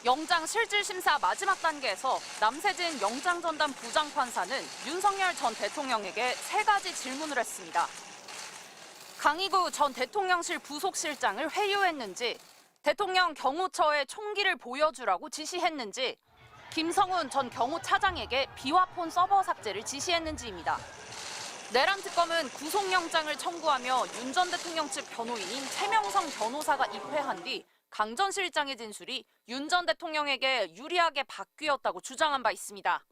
영장 실질심사 마지막 단계에서 남세진 영장전담 부장판사는 윤석열 전 대통령에게 3가지 질문을 했습니다. 강희구 전 대통령실 부속실장을 회유했는지, 대통령 경호처에 총기를 보여주라고 지시했는지, 김성훈 전 경호차장에게 비화폰 서버 삭제를 지시했는지입니다. 내란 특검은 구속영장을 청구하며 윤 전 대통령 측 변호인인 최명성 변호사가 입회한 뒤 강 전 실장의 진술이 윤 전 대통령에게 유리하게 바뀌었다고 주장한 바 있습니다.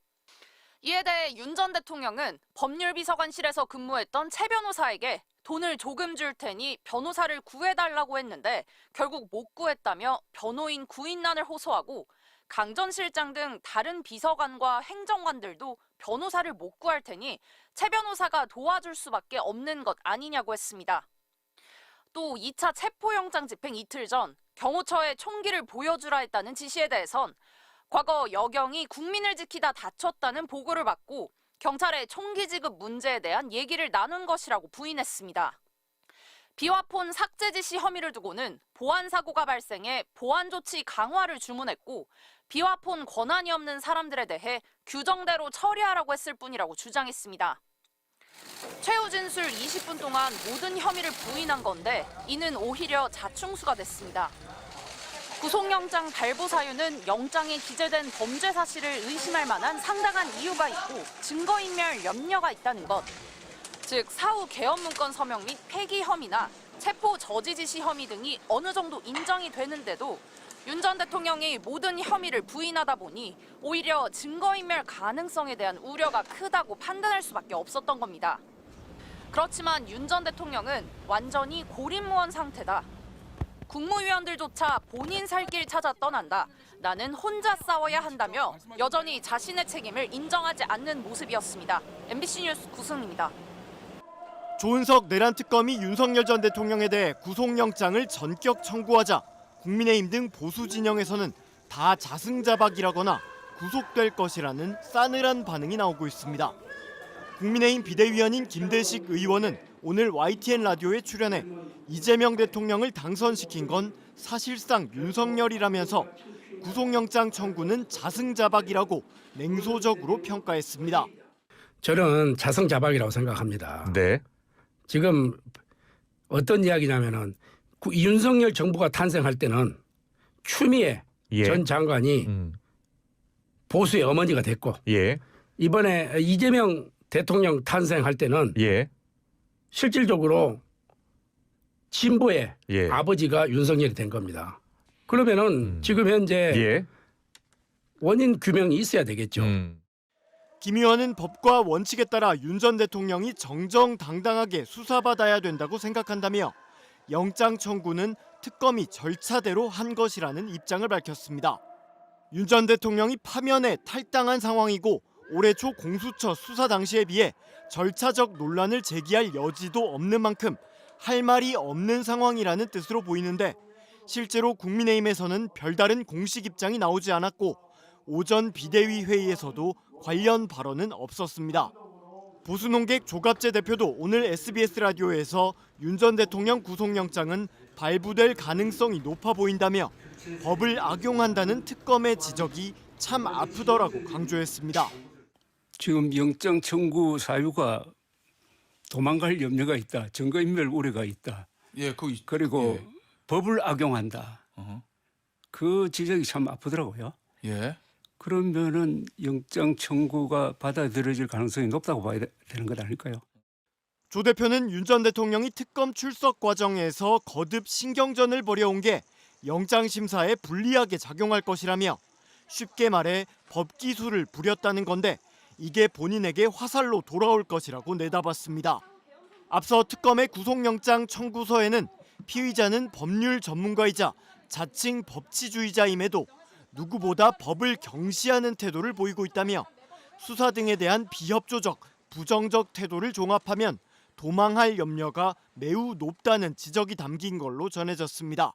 이에 대해 윤 전 대통령은 법률비서관실에서 근무했던 최 변호사에게 돈을 조금 줄 테니 변호사를 구해달라고 했는데 결국 못 구했다며 변호인 구인난을 호소하고 강 전 실장 등 다른 비서관과 행정관들도 변호사를 못 구할 테니 최 변호사가 도와줄 수밖에 없는 것 아니냐고 했습니다. 또 2차 체포영장 집행 이틀 전 경호처에 총기를 보여주라 했다는 지시에 대해선 과거 여경이 국민을 지키다 다쳤다는 보고를 받고 경찰의 총기 지급 문제에 대한 얘기를 나눈 것이라고 부인했습니다. 비화폰 삭제 지시 혐의를 두고는 보안 사고가 발생해 보안 조치 강화를 주문했고 비화폰 권한이 없는 사람들에 대해 규정대로 처리하라고 했을 뿐이라고 주장했습니다. 최후 진술 20분 동안 모든 혐의를 부인한 건데 이는 오히려 자충수가 됐습니다. 구속영장 발부 사유는 영장에 기재된 범죄 사실을 의심할 만한 상당한 이유가 있고 증거인멸 염려가 있다는 것. 즉 사후 개업 문건 서명 및 폐기 혐의나 체포 저지 지시 혐의 등이 어느 정도 인정이 되는데도 윤 전 대통령이 모든 혐의를 부인하다 보니 오히려 증거인멸 가능성에 대한 우려가 크다고 판단할 수밖에 없었던 겁니다. 그렇지만 윤 전 대통령은 완전히 고립무원 상태다. 국무위원들조차 본인 살 길 찾아 떠난다. 나는 혼자 싸워야 한다며 여전히 자신의 책임을 인정하지 않는 모습이었습니다. MBC 뉴스 구승입니다. 조은석 내란 특검이 윤석열 전 대통령에 대해 구속영장을 전격 청구하자 국민의힘 등 보수 진영에서는 다 자승자박이라거나 구속될 것이라는 싸늘한 반응이 나오고 있습니다. 국민의힘 비대위원인 김대식 의원은 오늘 YTN 라디오에 출연해 이재명 대통령을 당선시킨 건 사실상 윤석열이라면서 구속영장 청구는 자승자박이라고 냉소적으로 평가했습니다. 저는 자승자박이라고 생각합니다. 네. 지금 어떤 이야기냐면은 윤석열 정부가 탄생할 때는 추미애 전 장관이 보수의 어머니가 됐고 이번에 이재명 대통령 탄생할 때는 실질적으로 진보의 아버지가 윤석열이 된 겁니다. 그러면은 지금 현재 원인 규명이 있어야 되겠죠. 김 의원은 법과 원칙에 따라 윤 전 대통령이 정정당당하게 수사받아야 된다고 생각한다며 영장 청구는 특검이 절차대로 한 것이라는 입장을 밝혔습니다. 윤 전 대통령이 파면에 탈당한 상황이고 올해 초 공수처 수사 당시에 비해 절차적 논란을 제기할 여지도 없는 만큼 할 말이 없는 상황이라는 뜻으로 보이는데 실제로 국민의힘에서는 별다른 공식 입장이 나오지 않았고 오전 비대위 회의에서도 관련 발언은 없었습니다. 보수논객 조갑재 대표도 오늘 SBS 라디오에서 윤 전 대통령 구속영장은 발부될 가능성이 높아 보인다며 법을 악용한다는 특검의 지적이 참 아프더라고 강조했습니다. 지금 영장 청구 사유가 도망갈 염려가 있다. 증거인멸 우려가 있다. 그리고 법을 악용한다. 그 지적이 참 아프더라고요. 그러면은 영장 청구가 받아들여질 가능성이 높다고 봐야 되는 것 아닐까요? 조 대표는 윤 전 대통령이 특검 출석 과정에서 거듭 신경전을 벌여온 게 영장 심사에 불리하게 작용할 것이라며 쉽게 말해 법기술을 부렸다는 건데 이게 본인에게 화살로 돌아올 것이라고 내다봤습니다. 앞서 특검의 구속영장 청구서에는 피의자는 법률 전문가이자 자칭 법치주의자임에도 누구보다 법을 경시하는 태도를 보이고 있다며 수사 등에 대한 비협조적, 부정적 태도를 종합하면 도망할 염려가 매우 높다는 지적이 담긴 걸로 전해졌습니다.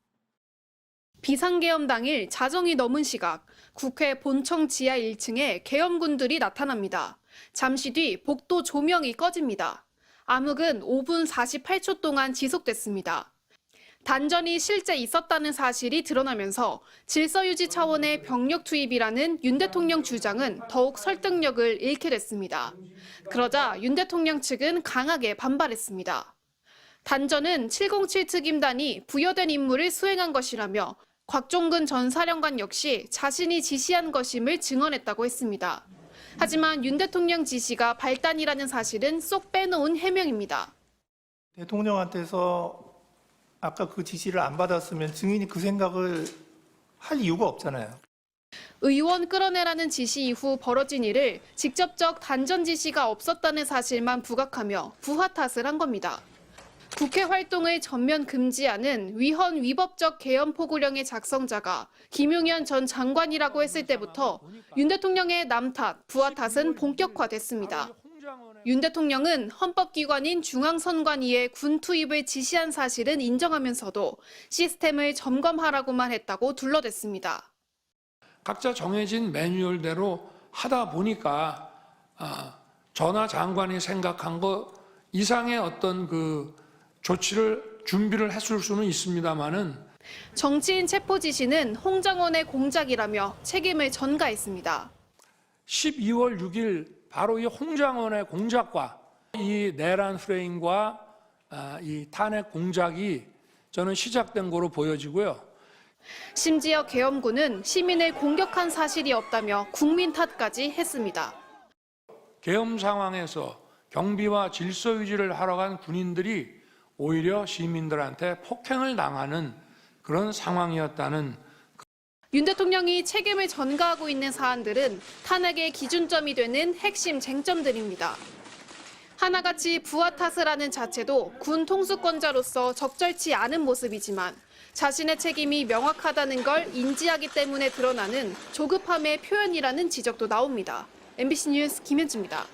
비상계엄 당일 자정이 넘은 시각, 국회 본청 지하 1층에 계엄군들이 나타납니다. 잠시 뒤 복도 조명이 꺼집니다. 암흑은 5분 48초 동안 지속됐습니다. 단전이 실제 있었다는 사실이 드러나면서 질서 유지 차원의 병력 투입이라는 윤 대통령 주장은 더욱 설득력을 잃게 됐습니다. 그러자 윤 대통령 측은 강하게 반발했습니다. 단전은 707 특임단이 부여된 임무를 수행한 것이라며 곽종근 전 사령관 역시 자신이 지시한 것임을 증언했다고 했습니다. 하지만 윤 대통령 지시가 발단이라는 사실은 쏙 빼놓은 해명입니다. 대통령한테서 아까 그 지시를 안 받았으면 증인이 그 생각을 할 이유가 없잖아요. 의원 끌어내라는 지시 이후 벌어진 일을 직접적 단전 지시가 없었다는 사실만 부각하며 부하 탓을 한 겁니다. 국회 활동을 전면 금지하는 위헌 위법적 개헌 포고령의 작성자가 김용현 전 장관이라고 했을 때부터 윤 대통령의 남 탓, 부하 탓은 본격화됐습니다. 윤 대통령은 헌법기관인 중앙선관위에 군 투입을 지시한 사실은 인정하면서도 시스템을 점검하라고만 했다고 둘러댔습니다. 각자 정해진 매뉴얼대로 하다 보니까 전하 장관이 생각한 것 이상의 어떤 그 조치를 준비를 했을 수는 있습니다만은 정치인 체포 지시는 홍장원의 공작이라며 책임을 전가했습니다. 12월 6일 바로 이 홍장원의 공작과 이 내란 프레임과 이 탄핵 공작이 저는 시작된 거로 보여지고요. 심지어 계엄군은 시민을 공격한 사실이 없다며 국민 탓까지 했습니다. 계엄 상황에서 경비와 질서 유지를 하러 간 군인들이 오히려 시민들한테 폭행을 당하는 그런 상황이었다는. 윤 대통령이 책임을 전가하고 있는 사안들은 탄핵의 기준점이 되는 핵심 쟁점들입니다. 하나같이 부하 탓을 하는 자체도 군 통수권자로서 적절치 않은 모습이지만 자신의 책임이 명확하다는 걸 인지하기 때문에 드러나는 조급함의 표현이라는 지적도 나옵니다. MBC 뉴스 김현주입니다.